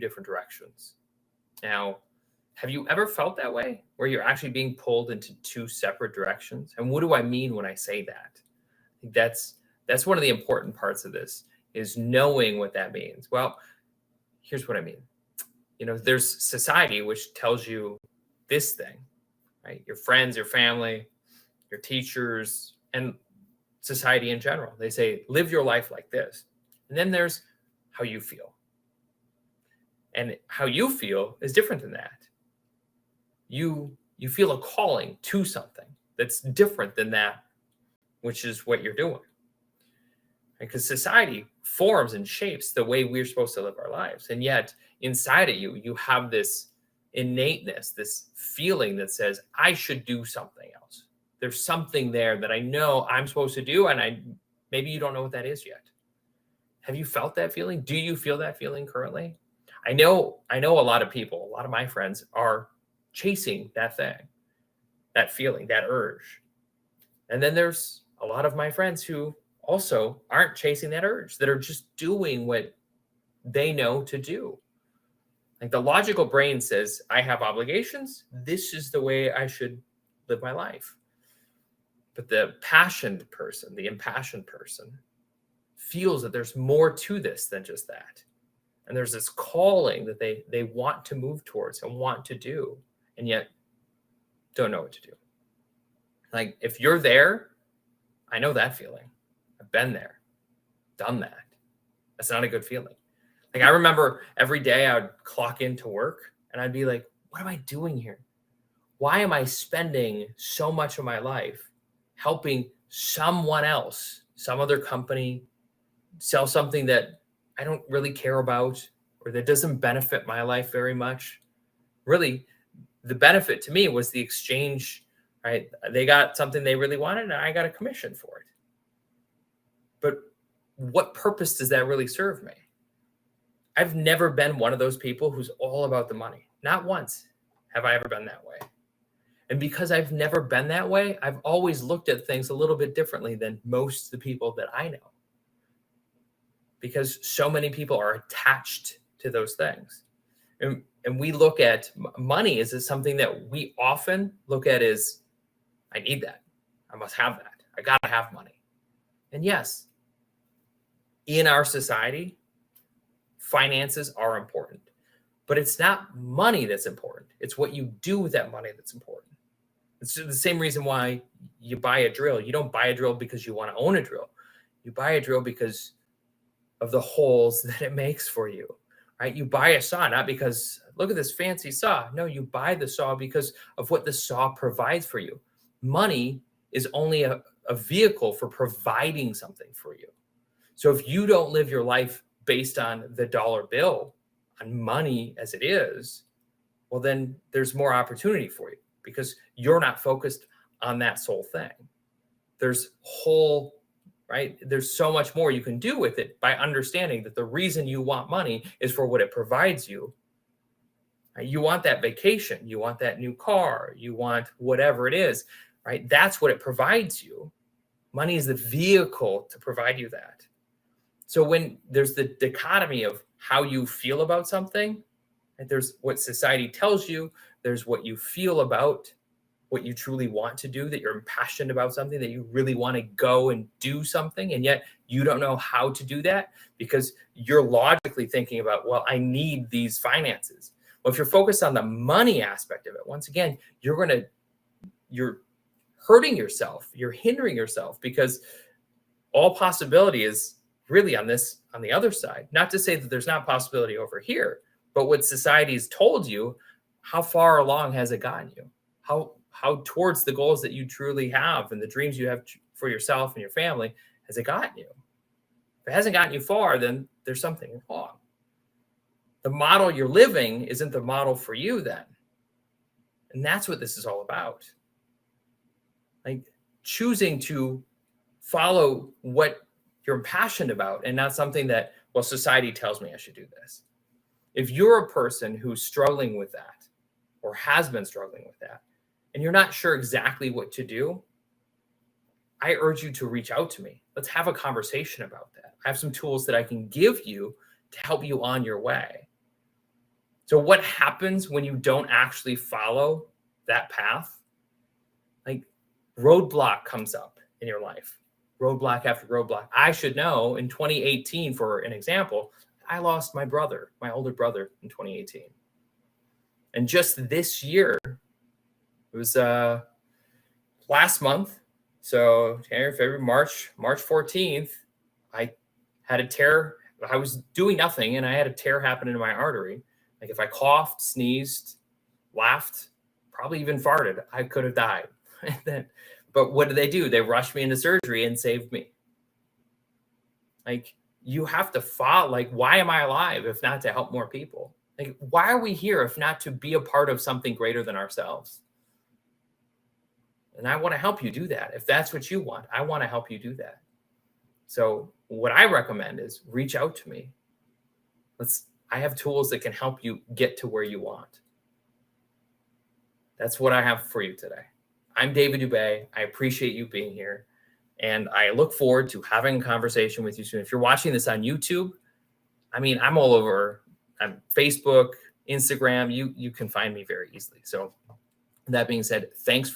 different directions. Now, have you ever felt that way where you're actually being pulled into two separate directions? And what do I mean when I say that? I think that's one of the important parts of this is knowing what that means. Well, here's what I mean. There's society which tells you this thing, right? Your friends, your family, your teachers, and society in general. They say, live your life like this. And then there's how you feel. And how you feel is different than that. You feel a calling to something that's different than that, which is what you're doing. Because society forms and shapes the way we're supposed to live our lives. And yet inside of you, you have this innateness, this feeling that says, I should do something else. There's something there that I know I'm supposed to do. And maybe you don't know what that is yet. Have you felt that feeling? Do you feel that feeling currently? I know a lot of people, a lot of my friends are chasing that thing, that feeling, that urge. And then there's a lot of my friends who also aren't chasing that urge, that are just doing what they know to do. Like the logical brain says, I have obligations. This is the way I should live my life. But the passionate person, the impassioned person, feels that there's more to this than just that. And there's this calling that they want to move towards and want to do, and yet don't know what to do. Like if you're there, I know that feeling. I've been there, done that. That's not a good feeling. Like I remember every day I would clock into work and I'd be like, what am I doing here? Why am I spending so much of my life helping someone else, some other company, sell something that I don't really care about or that doesn't benefit my life very much? Really, the benefit to me was the exchange, right? They got something they really wanted and I got a commission for it. But what purpose does that really serve me? I've never been one of those people who's all about the money. Not once have I ever been that way. And because I've never been that way, I've always looked at things a little bit differently than most of the people that I know. Because so many people are attached to those things. And we look at money as something that we often look at as, I need that. I must have that. I got to have money. And yes, in our society, finances are important. But it's not money that's important. It's what you do with that money that's important. It's the same reason why you buy a drill. You don't buy a drill because you want to own a drill. You buy a drill because of the holes that it makes for you, right? You buy a saw not because, look at this fancy saw. No, you buy the saw because of what the saw provides for you. Money is only a vehicle for providing something for you. So if you don't live your life based on the dollar bill, on money as it is, well, then there's more opportunity for you because you're not focused on that sole thing. There's right? There's so much more you can do with it by understanding that the reason you want money is for what it provides you. Right? You want that vacation, you want that new car, you want whatever it is, right? That's what it provides you. Money is the vehicle to provide you that. So when there's the dichotomy of how you feel about something, right? There's what society tells you, there's what you feel about what you truly want to do, that you're passionate about something, that you really want to go and do something, and yet you don't know how to do that because you're logically thinking about, well, I need these finances. Well, if you're focused on the money aspect of it, once again, you're hurting yourself, you're hindering yourself because all possibility is really on the other side. Not to say that there's not possibility over here, but what society's told you, how far along has it gotten you? How towards the goals that you truly have and the dreams you have for yourself and your family, has it gotten you? If it hasn't gotten you far, then there's something wrong. The model you're living isn't the model for you then. And that's what this is all about. Like choosing to follow what you're passionate about and not something that, well, society tells me I should do this. If you're a person who's struggling with that or has been struggling with that, and you're not sure exactly what to do, I urge you to reach out to me. Let's have a conversation about that. I have some tools that I can give you to help you on your way. So what happens when you don't actually follow that path? Like roadblock comes up in your life, roadblock after roadblock. I should know in 2018, for an example, I lost my brother, my older brother in 2018. And just this year, it was last month. So January, February, March 14th, I had a tear. I was doing nothing and I had a tear happen in my artery. Like if I coughed, sneezed, laughed, probably even farted, I could have died. But what did they do? They rushed me into surgery and saved me. Like you have to follow, like, why am I alive if not to help more people? Like, why are we here if not to be a part of something greater than ourselves? And I want to help you do that. If that's what you want, I want to help you do that. So what I recommend is reach out to me. I have tools that can help you get to where you want. That's what I have for you today. I'm David Dubay. I appreciate you being here. And I look forward to having a conversation with you soon. If you're watching this on YouTube, I mean, I'm all over. I'm Facebook, Instagram. You can find me very easily. So that being said, thanks